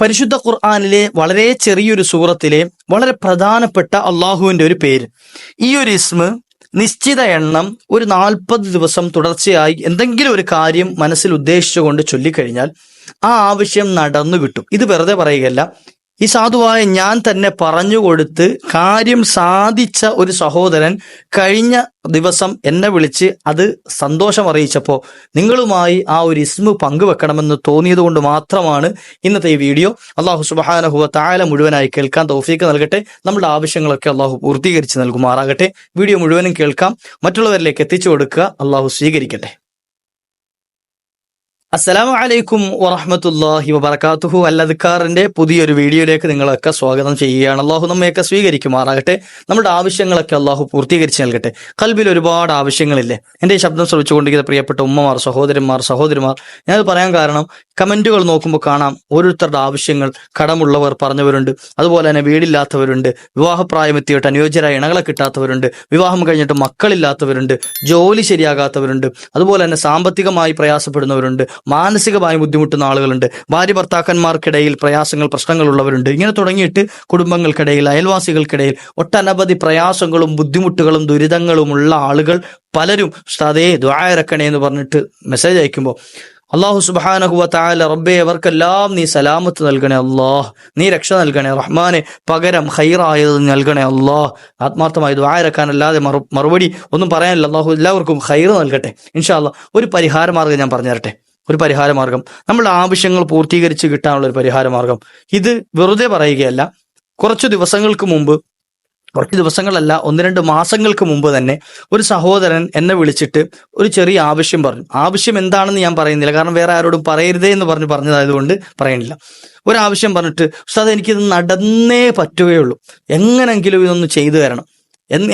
പരിശുദ്ധ ഖുർആനിലെ വളരെ ചെറിയൊരു സൂറത്തിലെ വളരെ പ്രധാനപ്പെട്ട അള്ളാഹുവിന്റെ ഒരു പേര്. ഈ ഒരു ഇസ്മ നിശ്ചിത എണ്ണം ഒരു 40 ദിവസം തുടർച്ചയായി എന്തെങ്കിലും ഒരു കാര്യം മനസ്സിൽ ഉദ്ദേശിച്ചുകൊണ്ട് ചൊല്ലിക്കഴിഞ്ഞാൽ ആ ആവശ്യം നടന്നു കിട്ടും. ഇത് വെറുതെ പറയുകയല്ല, ഈ സാധുവായ ഞാൻ തന്നെ പറഞ്ഞുകൊടുത്ത് കാര്യം സാധിച്ച ഒരു സഹോദരൻ കഴിഞ്ഞ ദിവസം എന്നെ വിളിച്ച് അത് സന്തോഷം അറിയിച്ചപ്പോൾ നിങ്ങളുമായി ആ ഒരു ഇസ്മ പങ്കുവെക്കണമെന്ന് തോന്നിയത് കൊണ്ട് മാത്രമാണ് ഇന്നത്തെ ഈ വീഡിയോ. അള്ളാഹു സുബ്ഹാനഹു വ തആല മുഴുവനായി കേൾക്കാൻ തൗഫീക്ക് നൽകട്ടെ. നമ്മുടെ ആവശ്യങ്ങളൊക്കെ അള്ളാഹു പൂർത്തീകരിച്ച് നൽകുമാറാകട്ടെ. വീഡിയോ മുഴുവനും കേൾക്കാം, മറ്റുള്ളവരിലേക്ക് എത്തിച്ചു കൊടുക്കുക. അള്ളാഹു സ്വീകരിക്കട്ടെ. അസ്സലാമു അലൈക്കും വറഹ്മത്തുള്ളാഹി വബറകാതുഹു. അൽ-അദ്കാറിന്റെ പുതിയൊരു വീഡിയോയിലേക്ക് നിങ്ങളൊക്കെ സ്വാഗതം ചെയ്യുകയാണ്. അള്ളാഹു നമ്മയൊക്കെ സ്വീകരിക്കുമാറാകട്ടെ. നമ്മുടെ ആവശ്യങ്ങളൊക്കെ അള്ളാഹു പൂർത്തീകരിച്ച് നൽകട്ടെ. ഖൽബിൽ ഒരുപാട് ആവശ്യങ്ങളില്ലേ? എൻ്റെ ഈ ശബ്ദം ശ്രവിച്ചുകൊണ്ടിരിക്കുന്ന പ്രിയപ്പെട്ട ഉമ്മമാർ, സഹോദരന്മാർ, ഞാനത് പറയാൻ കാരണം കമന്റുകൾ നോക്കുമ്പോൾ കാണാം ഓരോരുത്തരുടെ ആവശ്യങ്ങൾ. കടമുള്ളവർ പറഞ്ഞവരുണ്ട്, അതുപോലെ തന്നെ വീടില്ലാത്തവരുണ്ട്, വിവാഹപ്രായമെത്തിയിട്ട് അനുയോജ്യരായ ഇണകളെ കിട്ടാത്തവരുണ്ട്, വിവാഹം കഴിഞ്ഞിട്ട് മക്കളില്ലാത്തവരുണ്ട്, ജോലി ശരിയാകാത്തവരുണ്ട്, അതുപോലെ തന്നെ സാമ്പത്തികമായി പ്രയാസപ്പെടുന്നവരുണ്ട്, മാനസികമായി ബുദ്ധിമുട്ടുന്ന ആളുകളുണ്ട്, ഭാര്യ ഭർത്താക്കന്മാർക്കിടയിൽ പ്രശ്നങ്ങളുള്ളവരുണ്ട്. ഇങ്ങനെ തുടങ്ങിയിട്ട് കുടുംബങ്ങൾക്കിടയിൽ, അയൽവാസികൾക്കിടയിൽ ഒട്ടനവധി പ്രയാസങ്ങളും ബുദ്ധിമുട്ടുകളും ദുരിതങ്ങളുമുള്ള ആളുകൾ പലരും ഉസ്താദേ ദുആ ഇറക്കണേ എന്ന് പറഞ്ഞിട്ട് മെസ്സേജ് അയക്കുമ്പോൾ അല്ലാഹു സുബ്ഹാനഹു വ തആല റബ്ബേ അവർക്കെല്ലാം നീ സലാമത്ത് നൽകണേ അല്ലാഹ്, നീ രക്ഷ നൽകണേ റഹ്മാനെ, പകരം ഖൈറായത് നൽകണേ അല്ലാഹ്. ആത്മാർത്ഥമായി ദുആ ഇറക്കാനല്ലാതെ മറുപടി ഒന്നും പറയാനില്ല. അല്ലാഹു എല്ലാവർക്കും ഖൈർ നൽകട്ടെ ഇൻഷാ അല്ലാഹ്. ഒരു പരിഹാര മാർഗ്ഗം ഞാൻ പറഞ്ഞു തരട്ടെ. ഒരു പരിഹാര മാർഗം, നമ്മുടെ ആവശ്യങ്ങൾ പൂർത്തീകരിച്ച് കിട്ടാനുള്ള ഒരു പരിഹാര മാർഗം. ഇത് വെറുതെ പറയുകയല്ല. കുറച്ച് ദിവസങ്ങളല്ല, 1-2 മാസങ്ങൾക്ക് മുമ്പ് തന്നെ ഒരു സഹോദരൻ എന്നെ വിളിച്ചിട്ട് ഒരു ചെറിയ ആവശ്യം പറഞ്ഞു. ആവശ്യം എന്താണെന്ന് ഞാൻ പറയുന്നില്ല, കാരണം വേറെ ആരോടും പറയരുതേ എന്ന് പറഞ്ഞതായതുകൊണ്ട് പറയണില്ല. ഒരാവശ്യം പറഞ്ഞിട്ട് ഉസ്താദ് എനിക്കിത് നടന്നേ പറ്റുകയുള്ളൂ, എങ്ങനെങ്കിലും ഇതൊന്ന് ചെയ്തു തരണം,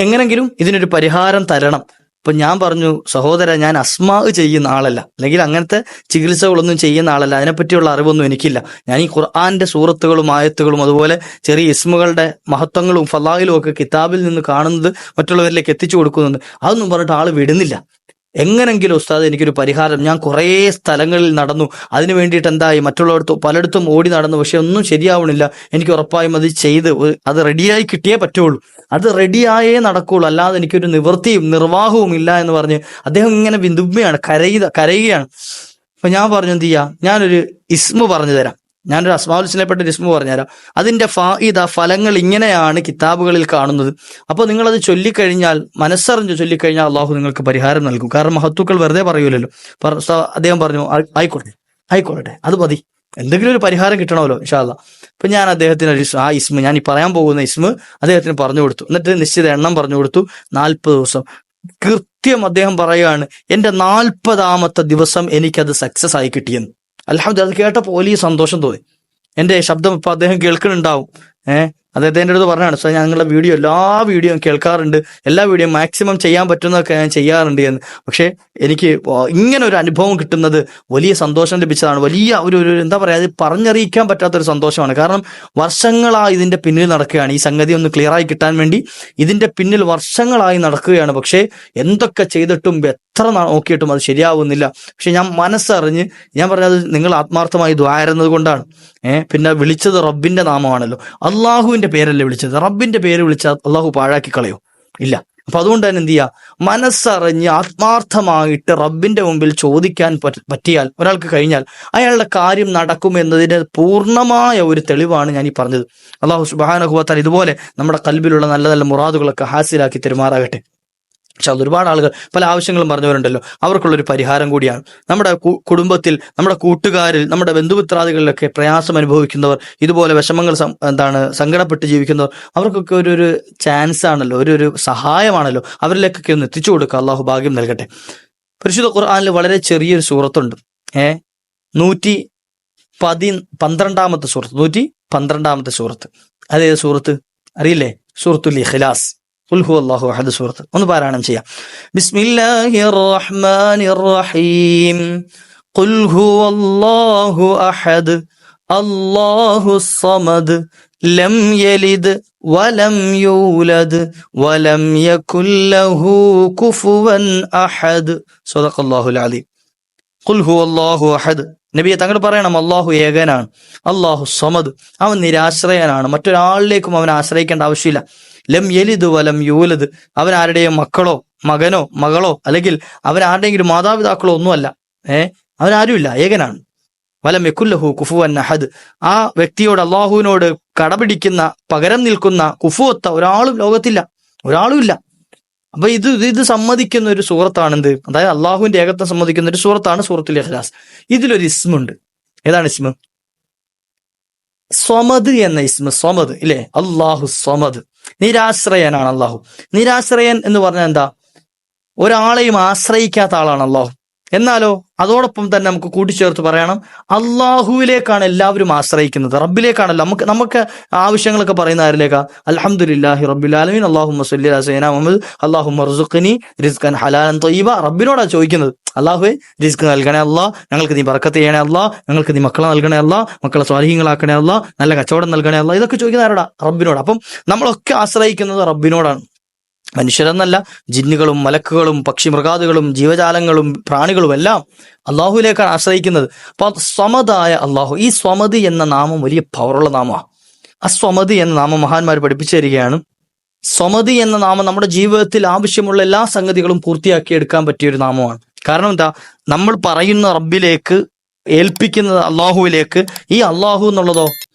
എങ്ങനെങ്കിലും ഇതിനൊരു പരിഹാരം തരണം. അപ്പൊ ഞാൻ പറഞ്ഞു, സഹോദര, ഞാൻ അസ്മാ ചെയ്യുന്ന ആളല്ല, അല്ലെങ്കിൽ അങ്ങനത്തെ ചികിത്സകളൊന്നും ചെയ്യുന്ന ആളല്ല, അതിനെപ്പറ്റിയുള്ള അറിവൊന്നും എനിക്കില്ല. ഞാൻ ഈ ഖുർആന്റെ സൂറത്തുകളും ആയത്തുകളും അതുപോലെ ചെറിയ ഇസ്മുകളുടെ മഹത്വങ്ങളും ഫലായിലും ഒക്കെ കിതാബിൽ നിന്ന് കാണുന്നത് മറ്റുള്ളവരിലേക്ക് എത്തിച്ചു കൊടുക്കുന്നുണ്ട്. അതൊന്നും പറഞ്ഞിട്ട് ആള് വിടുന്നില്ല. എങ്ങനെങ്കിലും ഉസ്താദ് എനിക്കൊരു പരിഹാരം, ഞാൻ കുറേ സ്ഥലങ്ങളിൽ നടന്നു, അതിനു വേണ്ടിയിട്ട് എന്തായി പലയിടത്തും ഓടി നടന്നു, പക്ഷെ ഒന്നും ശരിയാവണില്ല, എനിക്ക് ഉറപ്പായും അത് ചെയ്ത് അത് റെഡിയായി കിട്ടിയേ പറ്റുള്ളൂ, അത് റെഡിയായേ നടക്കുള്ളൂ, അല്ലാതെ എനിക്കൊരു നിവൃത്തിയും നിർവാഹവും ഇല്ല എന്ന് പറഞ്ഞ് അദ്ദേഹം ഇങ്ങനെ വിതുമ്പയാണ്, കരയുകയാണ്. അപ്പൊ ഞാൻ പറഞ്ഞു, എന്ത് ചെയ്യാ, ഞാനൊരു ഇസ്മു പറഞ്ഞു തരാം, ഞാനൊരു അസ്മാഉൽ ഹുസ്നയിൽപ്പെട്ട ഒരു ഇസ്മു പറഞ്ഞുതരാം. അതിന്റെ ഫലങ്ങൾ ഇങ്ങനെയാണ് കിതാബുകളിൽ കാണുന്നത്. അപ്പോൾ നിങ്ങളത് ചൊല്ലിക്കഴിഞ്ഞാൽ, മനസ്സറിഞ്ഞ് ചൊല്ലിക്കഴിഞ്ഞാൽ അള്ളാഹു നിങ്ങൾക്ക് പരിഹാരം നൽകും. കാരണം മഹത്തുക്കൾ വെറുതെ പറയൂലല്ലോ. അദ്ദേഹം പറഞ്ഞു, ആയിക്കോട്ടെ, അത് മതി, എന്തെങ്കിലും ഒരു പരിഹാരം കിട്ടണമല്ലോ ഇൻഷാ അല്ലാഹ്. അപ്പൊ ഞാൻ അദ്ദേഹത്തിന് ആ ഇസ്മ, ഞാൻ ഈ പറയാൻ പോകുന്ന ഇസ്മ അദ്ദേഹത്തിന് പറഞ്ഞു കൊടുത്തു. എന്നിട്ട് നിശ്ചിത എണ്ണം പറഞ്ഞു കൊടുത്തു. 40 ദിവസം കൃത്യം അദ്ദേഹം പറയുകയാണ്, എന്റെ 40ാമത്തെ ദിവസം എനിക്കത് സക്സസ് ആയി കിട്ടിയെന്ന്. അൽഹംദുലില്ലാഹ്. അത് കേട്ടപ്പോൾ വലിയ സന്തോഷം തോന്നി. എന്റെ ശബ്ദം ഇപ്പൊ അദ്ദേഹം കേൾക്കുന്നുണ്ടാവും. അദ്ദേഹത്തെ എൻ്റെ അടുത്ത് പറഞ്ഞാണ്, സോ ഞാൻ നിങ്ങളുടെ എല്ലാ വീഡിയോയും കേൾക്കാറുണ്ട്, എല്ലാ വീഡിയോയും മാക്സിമം ചെയ്യാൻ പറ്റുന്നതൊക്കെ ഞാൻ ചെയ്യാറുണ്ട് എന്ന്. പക്ഷെ എനിക്ക് ഇങ്ങനെ ഒരു അനുഭവം കിട്ടുന്നത് വലിയ സന്തോഷം ലഭിച്ചതാണ്. വലിയ ഒരു എന്താ പറയാ, അത് പറഞ്ഞറിയിക്കാൻ പറ്റാത്തൊരു സന്തോഷമാണ്. കാരണം വർഷങ്ങളായി ഇതിന്റെ പിന്നിൽ നടക്കുകയാണ്. ഈ സംഗതി ഒന്ന് ക്ലിയർ ആയി കിട്ടാൻ വേണ്ടി ഇതിന്റെ പിന്നിൽ വർഷങ്ങളായി നടക്കുകയാണ്. പക്ഷെ എന്തൊക്കെ ചെയ്തിട്ടും എത്ര നോക്കിയിട്ടും അത് ശരിയാവുന്നില്ല. പക്ഷെ ഞാൻ മനസ്സറിഞ്ഞ്, ഞാൻ പറഞ്ഞത് നിങ്ങൾ ആത്മാർത്ഥമായി ദ്വാരുന്നത് കൊണ്ടാണ്. പിന്നെ വിളിച്ചത് റബ്ബിന്റെ നാമമാണല്ലോ, അള്ളാഹുവിന്റെ പേരല്ലേ വിളിച്ചത്. റബ്ബിന്റെ പേര് വിളിച്ചാൽ അള്ളാഹു പാഴാക്കി കളയോ? ഇല്ല. അപ്പൊ അതുകൊണ്ട് തന്നെ എന്ത് ചെയ്യുക, മനസ്സറിഞ്ഞ് ആത്മാർത്ഥമായിട്ട് റബ്ബിന്റെ മുമ്പിൽ ചോദിക്കാൻ പറ്റിയാൽ, ഒരാൾക്ക് കഴിഞ്ഞാൽ അയാളുടെ കാര്യം നടക്കുമെന്നതിന് പൂർണ്ണമായ ഒരു തെളിവാണ് ഞാൻ ഈ പറഞ്ഞത്. അള്ളാഹു സുബ്ഹാനഹു വ തആല ഇതുപോലെ നമ്മുടെ ഖൽബിലുള്ള നല്ല നല്ല മുറാദുകളൊക്കെ ഹാസിലാക്കി തെരുമാറാകട്ടെ. പക്ഷെ അത് ഒരുപാട് ആളുകൾ പല ആവശ്യങ്ങളും പറഞ്ഞവരുണ്ടല്ലോ, അവർക്കുള്ളൊരു പരിഹാരം കൂടിയാണ്. നമ്മുടെ കുടുംബത്തിൽ, നമ്മുടെ കൂട്ടുകാരിൽ, നമ്മുടെ ബന്ധുമിത്രാദികളിലൊക്കെ പ്രയാസം അനുഭവിക്കുന്നവർ, ഇതുപോലെ വിഷമങ്ങൾ സങ്കടപ്പെട്ട് ജീവിക്കുന്നവർ, അവർക്കൊക്കെ ഒരു ചാൻസ് ആണല്ലോ, ഒരു സഹായമാണല്ലോ, അവരിലേക്കൊക്കെ ഒന്ന് എത്തിച്ചു കൊടുക്കുക. അള്ളാഹു ഭാഗ്യം നൽകട്ടെ. പരിശുദ്ധ ഖുർആനിൽ വളരെ ചെറിയൊരു സൂറത്തുണ്ട്, 112ാമത്തെ സൂറത്ത്, 112ാമത്തെ സൂറത്ത്. അതേത് സൂറത്ത് അറിയില്ലേ? സൂറത്തുൽ ഇഖ്ലാസ്. ഖുൽ ഹുവല്ലാഹു അഹദ് സൂറത്ത് ഒന്ന് പാരായണം ചെയ്യാം. ബിസ്മില്ലാഹിർ റഹ്മാനിർ റഹീം. ഖുൽ ഹുവല്ലാഹു അഹദ് അല്ലാഹുസ് സമദ് ലം യലിദ് വലം യൂലദ് വലം യകുൽ ലഹു കുഫുവൻ അഹദ്. സദഖല്ലാഹുൽ അലീം. ഖുൽ ഹുവല്ലാഹു അഹദ് നബിയെ തങ്ങൾ പറയണം അള്ളാഹു ഏകനാണ്, അള്ളാഹു സമദ്, അവൻ നിരാശ്രയനാണ്, മറ്റൊരാളിലേക്കും അവൻ ആശ്രയിക്കേണ്ട ആവശ്യമില്ല. ലം യലിദ് വലം യൂലദ്, അവൻ ആരുടെയും മക്കളോ മകനോ മകളോ അല്ലെങ്കിൽ അവൻ ആരുടെയെങ്കിലും മാതാപിതാക്കളോ ഒന്നുമല്ല. അവനാരുമില്ല, ഏകനാണ്. വലം യകുല്ലഹു കുഫുവൻ അഹദ്, ആ വ്യക്തിയോട് അള്ളാഹുവിനോട് കടപിടിക്കുന്ന പകരം നിൽക്കുന്ന കുഫുവത്ത ഒരാളും ലോകത്തില്ല, ഒരാളുമില്ല. അപ്പൊ ഇത് സമ്മതിക്കുന്ന ഒരു സൂറത്താണെന്ത്, അതായത് അള്ളാഹുവിന്റെ ഏകത്വം സമ്മതിക്കുന്ന ഒരു സൂറത്താണ് സൂറത്തുൽ ഇഖ്ലാസ്. ഇതിലൊരു ഇസ്മുണ്ട്. ഏതാണ് ഇസ്മ? സ്വമദ് എന്ന ഇസ്മ. സ്വമദ് ഇല്ലേ, അള്ളാഹു സ്വമദ്, നിരാശ്രയനാണ് അള്ളാഹു. നിരാശ്രയൻ എന്ന് പറഞ്ഞാൽ എന്താ? ഒരാളെയും ആശ്രയിക്കാത്ത ആളാണ് അള്ളാഹു. എന്നാലോ അതോടൊപ്പം തന്നെ നമുക്ക് കൂട്ടിച്ചേർത്ത് പറയണം, അള്ളാഹുവിലേക്കാണ് എല്ലാവരും ആശ്രയിക്കുന്നത്, റബ്ബിലേക്കാണല്ലോ. നമുക്ക് ആവശ്യങ്ങളൊക്കെ പറയുന്ന ആരിലേക്കാ? അൽഹംദുലില്ലാഹി റബ്ബിൽ ആലമീൻ, അല്ലാഹുമ്മ സ്വല്ലി അലാ സയ്യിദിനാ മുഹമ്മദ്, അല്ലാഹുമ്മ ർസുഖ്നി റിസ്ഖൻ ഹലാലൻ ത്വയ്യിബ. റബ്ബിനോടാ ചോദിക്കുന്നത്. അല്ലാഹുവേ റിസ്ക് നൽകണേ അല്ലാ, ഞങ്ങൾക്ക് നീ ബർക്കത്ത് ചെയ്യണേ അല്ലാ, ഞങ്ങൾക്ക് നീ മക്കളെ നൽകണേ അല്ലാ, മക്കളെ സ്വാലിഹീങ്ങളാക്കണേ അല്ലാ, നല്ല കച്ചവടം നൽകണേ അല്ലാ. ഇതൊക്കെ ചോദിക്കുന്ന ആരോടാ? റബ്ബിനോട്. അപ്പം നമ്മളൊക്കെ ആശ്രയിക്കുന്നത് റബ്ബിനോടാണ്. മനുഷ്യരെന്നല്ല, ജിന്നുകളും മലക്കുകളും പക്ഷി മൃഗാദികളും ജീവജാലങ്ങളും പ്രാണികളും എല്ലാം അള്ളാഹുവിലേക്കാണ് ആശ്രയിക്കുന്നത്. അപ്പൊ സ്വമദായ അള്ളാഹു, ഈ സ്വമദ് എന്ന നാമം വലിയ പവറുള്ള നാമമാണ്. അസ്വമദ് എന്ന നാമം മഹാന്മാർ പഠിപ്പിച്ചു തരികയാണ്. സ്വമദ് എന്ന നാമം നമ്മുടെ ജീവിതത്തിൽ ആവശ്യമുള്ള എല്ലാ സംഗതികളും പൂർത്തിയാക്കി എടുക്കാൻ പറ്റിയൊരു നാമമാണ്. കാരണം എന്താ? നമ്മൾ പറയുന്ന റബ്ബിലേക്ക്, ഏൽപ്പിക്കുന്നത് അള്ളാഹുവിലേക്ക്. ഈ അള്ളാഹു എന്നുള്ളതോ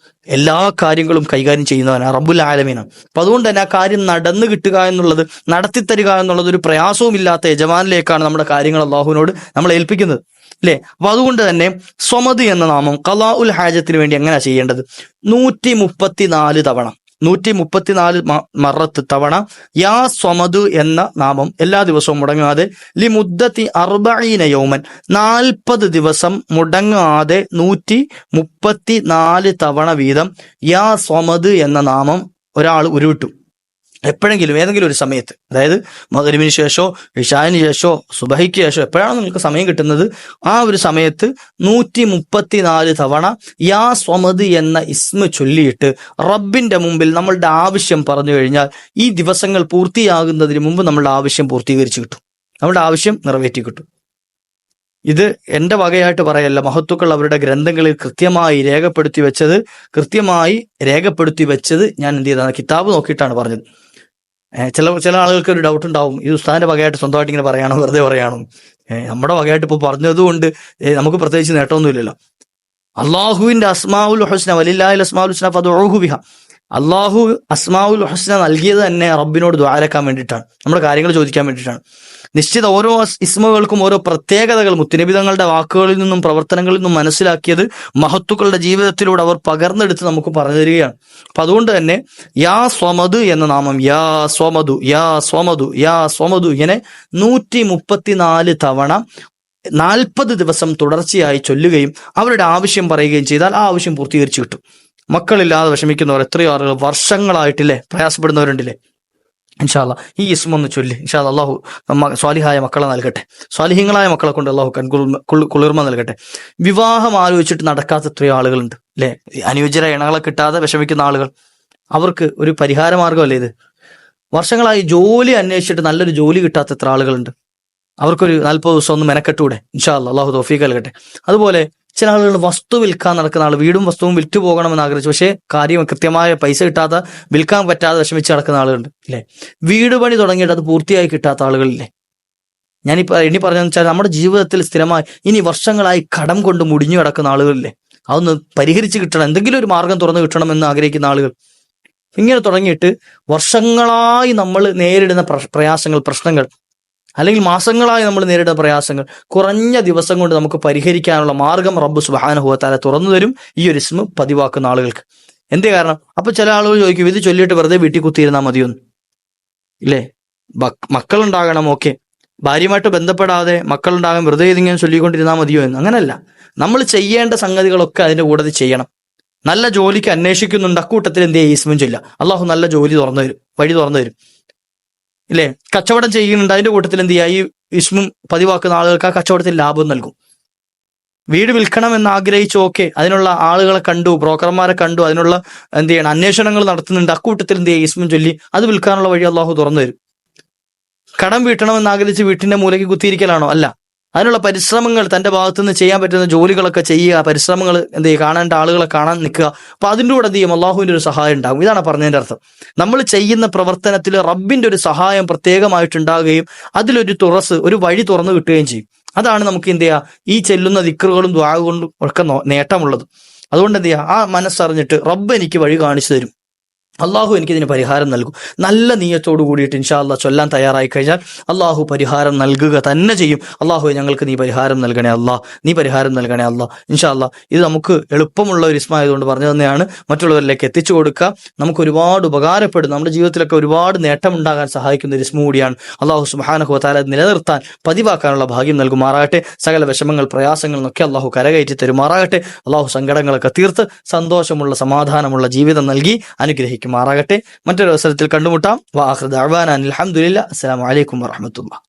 എല്ലാ കാര്യങ്ങളും കൈകാര്യം ചെയ്യുന്നവനാണ്, റബ്ബുൽ ആലമീനാണ്. അപ്പൊ അതുകൊണ്ട് തന്നെ ആ കാര്യം നടന്നു കിട്ടുക എന്നുള്ളത്, നടത്തിത്തരിക എന്നുള്ളത് ഒരു പ്രയാസവും ഇല്ലാത്ത യജമാനിലേക്കാണ് നമ്മുടെ കാര്യങ്ങൾ അള്ളാഹുവിനോട് നമ്മൾ ഏൽപ്പിക്കുന്നത്, അല്ലേ? അപ്പൊ അതുകൊണ്ട് തന്നെ സ്വമദ് എന്ന നാമം ഖളാഉൽ ഹാജത്തിന് വേണ്ടി എങ്ങനെയാ ചെയ്യേണ്ടത്? 134 തവണ, 134 മറത്ത് തവണ യാ സ്വമദു എന്ന നാമം എല്ലാ ദിവസവും മുടങ്ങാതെ ലിമുദ്ദത്തി 40 യൗമൻ, 40 ദിവസം മുടങ്ങാതെ 134 തവണ വീതം യാ സ്വമദ് എന്ന നാമം ഒരാൾ ഉരുവിട്ടു. എപ്പോഴെങ്കിലും ഏതെങ്കിലും ഒരു സമയത്ത്, അതായത് മഗ്‌രിബിന് ശേഷമോ ഇശാഇന് ശേഷമോ സുബഹിക്ക് ശേഷമോ എപ്പോഴാണ് നിങ്ങൾക്ക് സമയം കിട്ടുന്നത്, ആ ഒരു സമയത്ത് 134 തവണ യാ സ്വമദ് എന്ന ഇസ്മ ചൊല്ലിയിട്ട് റബ്ബിന്റെ മുമ്പിൽ നമ്മളുടെ ആവശ്യം പറഞ്ഞു കഴിഞ്ഞാൽ ഈ ദിവസങ്ങൾ പൂർത്തിയാകുന്നതിന് മുമ്പ് നമ്മളുടെ ആവശ്യം പൂർത്തീകരിച്ചു കിട്ടും, നമ്മുടെ ആവശ്യം നിറവേറ്റി കിട്ടും. ഇത് എന്റെ വകയായിട്ട് പറയല്ല, മഹത്തുക്കൾ അവരുടെ ഗ്രന്ഥങ്ങളിൽ കൃത്യമായി രേഖപ്പെടുത്തി വെച്ചത് ഞാൻ എന്ത് ചെയ്താണ്, കിതാബ് നോക്കിയിട്ടാണ് പറഞ്ഞത്. ചില ആളുകൾക്ക് ഒരു ഡൗട്ട് ഉണ്ടാവും, ഇത് ഉസ്താദിന്റെ വകയായിട്ട് സ്വന്തമായിട്ട് ഇങ്ങനെ പറയാണോ, വെറുതെ പറയാണോ? നമ്മുടെ വകയായിട്ട് ഇപ്പോൾ പറഞ്ഞതുകൊണ്ട് നമുക്ക് പ്രത്യേകിച്ച് നേട്ടമൊന്നുമില്ലല്ലോ. അള്ളാഹുവിന്റെ അസ്മാഉൽ ഹുസ്ന, വലില്ലാഹിൽ അസ്മാഉൽ ഹുസ്ന ഫദ്ഉഹു ബിഹ. അള്ളാഹു അസ്മാഉൽ ഹുസ്ന നൽകിയത് തന്നെ റബ്ബിനോട് ദുആരക്കാൻ വേണ്ടിയിട്ടാണ്, നമ്മുടെ കാര്യങ്ങൾ ചോദിക്കാൻ വേണ്ടിയിട്ടാണ്. നിശ്ചിത ഓരോ ഇസ്മുകൾക്കും ഓരോ പ്രത്യേകതകൾ മുത്തുനബി തങ്ങളുടെ വാക്കുകളിൽ നിന്നും പ്രവർത്തനങ്ങളിൽ നിന്നും മനസ്സിലാക്കിയത് മഹത്തുക്കളുടെ ജീവിതത്തിലൂടെ അവർ പകർന്നെടുത്ത് നമുക്ക് പറഞ്ഞു തരികയാണ്. അപ്പൊ അതുകൊണ്ട് തന്നെ യാ സ്വമദ് എന്ന നാമം, യാ സ്വമദു യാ സ്വമദു യാ സ്വമദു, ഇങ്ങനെ 134 തവണ 40 ദിവസം തുടർച്ചയായി ചൊല്ലുകയും അവരുടെ ആവശ്യം പറയുകയും ചെയ്താൽ ആ ആവശ്യം പൂർത്തീകരിച്ചു കിട്ടും. മക്കളില്ലാതെ വിഷമിക്കുന്നവർ എത്രയോ ആളുകൾ വർഷങ്ങളായിട്ടില്ലേ പ്രയാസപ്പെടുന്നവരുണ്ടില്ലേ. ഇൻഷാ അല്ലാഹ് ഈ ഇസ്മൊന്ന് ചൊല്ലി ഇൻഷാ അല്ലാഹ് അള്ളാഹു സ്വാലിഹായ മക്കളെ നൽകട്ടെ, സ്വാലിഹീങ്ങളായ മക്കളെ കൊണ്ട് അള്ളാഹു കുളിർമ നൽകട്ടെ. വിവാഹം ആലോചിച്ചിട്ട് നടക്കാത്ത എത്രയോ ആളുകളുണ്ട്, അല്ലെ? അനുയോജ്യരായ ഇണകളെ കിട്ടാതെ വിഷമിക്കുന്ന ആളുകൾ, അവർക്ക് ഒരു പരിഹാര മാർഗമല്ലേ ഇത്? വർഷങ്ങളായി ജോലി അന്വേഷിച്ചിട്ട് നല്ലൊരു ജോലി കിട്ടാത്ത എത്ര ആളുകളുണ്ട്, അവർക്കൊരു 40 ദിവസം ഒന്ന് മെനക്കെട്ടൂടെ? ഇൻഷാ അല്ലാഹ് അള്ളാഹു തൗഫീഖ് നൽകട്ടെ. അതുപോലെ ചില ആളുകൾ വസ്തു വിൽക്കാൻ നടക്കുന്ന ആൾ, വീടും വസ്തുവും വിൽറ്റു പോകണമെന്ന് ആഗ്രഹിച്ചു, പക്ഷേ കാര്യം കൃത്യമായ പൈസ കിട്ടാതെ, വിൽക്കാൻ പറ്റാതെ വിഷമിച്ച് നടക്കുന്ന ആളുകളുണ്ട്, അല്ലെ? വീട് പണി തുടങ്ങിയിട്ട് അത് പൂർത്തിയായി കിട്ടാത്ത ആളുകളില്ലേ? ഇനി പറഞ്ഞതെന്ന് വെച്ചാൽ നമ്മുടെ ജീവിതത്തിൽ സ്ഥിരമായി ഇനി വർഷങ്ങളായി കടം കൊണ്ട് മുടിഞ്ഞു കിടക്കുന്ന ആളുകളില്ലേ? അതൊന്ന് പരിഹരിച്ച് കിട്ടണം, എന്തെങ്കിലും ഒരു മാർഗം തുറന്നു കിട്ടണം എന്ന് ആഗ്രഹിക്കുന്ന ആളുകൾ. ഇങ്ങനെ തുടങ്ങിയിട്ട് വർഷങ്ങളായി നമ്മൾ നേരിടുന്ന പ്രയാസങ്ങൾ, പ്രശ്നങ്ങൾ, അല്ലെങ്കിൽ മാസങ്ങളായി നമ്മൾ നേരിടുന്ന പ്രയാസങ്ങൾ കുറഞ്ഞ ദിവസം കൊണ്ട് നമുക്ക് പരിഹരിക്കാനുള്ള മാർഗം റബ്ബ് സുബ്ഹാനഹു വ തആല തുറന്നു തരും ഈ ഒരു ഇസ്മ പതിവാക്കുന്ന ആളുകൾക്ക്. എന്തേ കാരണം? അപ്പൊ ചില ആളുകൾ ചോദിക്കും, ഇത് ചൊല്ലിയിട്ട് വെറുതെ വീട്ടിൽ കുത്തിയിരുന്നാൽ മതിയൊന്നും, ഇല്ലേ? മക്കളുണ്ടാകണം, ഓക്കെ, ഭാര്യയുമായിട്ട് ബന്ധപ്പെടാതെ മക്കളുണ്ടാകാൻ വെറുതെ ഇതിങ്ങനെ ചൊല്ലിക്കൊണ്ടിരുന്നാൽ മതിയോ എന്ന്. അങ്ങനല്ല, നമ്മൾ ചെയ്യേണ്ട സംഗതികളൊക്കെ അതിന്റെ കൂടെ ചെയ്യണം. നല്ല ജോലിക്ക് അന്വേഷിക്കുന്നുണ്ട്, അക്കൂട്ടത്തിൽ എന്ത് ചെയ്യുക, ഇസ്മും ചൊല്ലുക. അള്ളാഹു നല്ല ജോലി തുറന്നു തരും, വഴി തുറന്നു തരും, ഇല്ലേ? കച്ചവടം ചെയ്യുന്നുണ്ട്, അതിന്റെ കൂട്ടത്തിൽ എന്ത് ചെയ്യുക, ഈ ഇസ്മും പതിവാക്കുന്ന ആളുകൾക്ക് ആ കച്ചവടത്തിൽ ലാഭം നൽകും. വീട് വിൽക്കണം എന്ന് ആഗ്രഹിച്ചു, ഓക്കെ, അതിനുള്ള ആളുകളെ കണ്ടു, ബ്രോക്കർമാരെ കണ്ടു, അതിനുള്ള എന്ത് ചെയ്യണം, അന്വേഷണങ്ങൾ നടത്തുന്നുണ്ട്, അക്കൂട്ടത്തിൽ എന്ത് ചെയ്യുക, ഇസ്മും ചൊല്ലി അത് വിൽക്കാനുള്ള വഴി അള്ളാഹു തുറന്നു തരും. കടം വീട്ടണമെന്ന് ആഗ്രഹിച്ച് വീട്ടിന്റെ മൂലയ്ക്ക് കുത്തിയിരിക്കലാണോ? അല്ല, അതിനുള്ള പരിശ്രമങ്ങൾ തൻ്റെ ഭാഗത്തുനിന്ന് ചെയ്യാൻ പറ്റുന്ന ജോലികളൊക്കെ ചെയ്യുക, പരിശ്രമങ്ങൾ എന്ത് ചെയ്യുക, കാണേണ്ട ആളുകളെ കാണാൻ നിൽക്കുക. അപ്പോൾ അതിൻ്റെ കൂടെ എന്ത് ചെയ്യും, അള്ളാഹുവിൻ്റെ ഒരു സഹായം ഉണ്ടാകും. ഇതാണ് പറഞ്ഞതിൻ്റെ അർത്ഥം. നമ്മൾ ചെയ്യുന്ന പ്രവർത്തനത്തിൽ റബ്ബിൻ്റെ ഒരു സഹായം പ്രത്യേകമായിട്ടുണ്ടാകുകയും അതിലൊരു ഒരു വഴി തുറന്നു കിട്ടുകയും ചെയ്യും. അതാണ് നമുക്ക് എന്ത് ചെയ്യുക, ഈ ചെല്ലുന്ന ദിക്റുകളും ദുആ കൊണ്ടും ഒക്കെ നേട്ടമുള്ളത്. അതുകൊണ്ട് എന്ത് ചെയ്യുക, ആ മനസ്സറിഞ്ഞിട്ട് റബ്ബ് എനിക്ക് വഴി കാണിച്ചു തരും, അള്ളാഹു എനിക്കിതിന് പരിഹാരം നൽകും. നല്ല നീയത്തോടു കൂടിയിട്ട് ഇൻഷാ അള്ളാഹ് ചൊല്ലാൻ തയ്യാറായി കഴിഞ്ഞാൽ അള്ളാഹു പരിഹാരം നൽകുക തന്നെ ചെയ്യും. അള്ളാഹു ഞങ്ങൾക്ക് നീ പരിഹാരം നൽകണേ അള്ളാഹ്, നീ പരിഹാരം നൽകണേ അള്ളാഹ്. ഇൻഷാ അള്ളാഹ് ഇത് നമുക്ക് എളുപ്പമുള്ള ഒരു ഇസ്മായതുകൊണ്ട് പറഞ്ഞു തന്നെയാണ്, മറ്റുള്ളവരിലേക്ക് എത്തിച്ചു കൊടുക്കുക. നമുക്ക് ഒരുപാട് ഉപകാരപ്പെടും, നമ്മുടെ ജീവിതത്തിലൊക്കെ ഒരുപാട് നേട്ടമുണ്ടാകാൻ സഹായിക്കുന്ന ഒരു ഇസ്മ കൂടിയാണ്. അള്ളാഹു സുബ്ഹാനഹു വ തആല നിലനിർത്താൻ പതിവാക്കാനുള്ള ഭാഗ്യം നൽകുമാറാകട്ടെ. സകല വിഷമങ്ങൾ പ്രയാസങ്ങളിൽ നിന്നൊക്കെ അള്ളാഹു കരകയറ്റി തരുമാറാകട്ടെ. അള്ളാഹു സങ്കടങ്ങളൊക്കെ തീർത്ത് സന്തോഷമുള്ള സമാധാനമുള്ള ജീവിതം നൽകി അനുഗ്രഹിക്കും മാറാകട്ടെ. മറ്റൊരു അവസരത്തിൽ കണ്ടുമുട്ടാം. വആഖിറു ദഅ്വാനാ അൽഹംദുലില്ലാഹി. അസ്സലാമു അലൈക്കും വറഹ്മത്തുള്ളാഹി.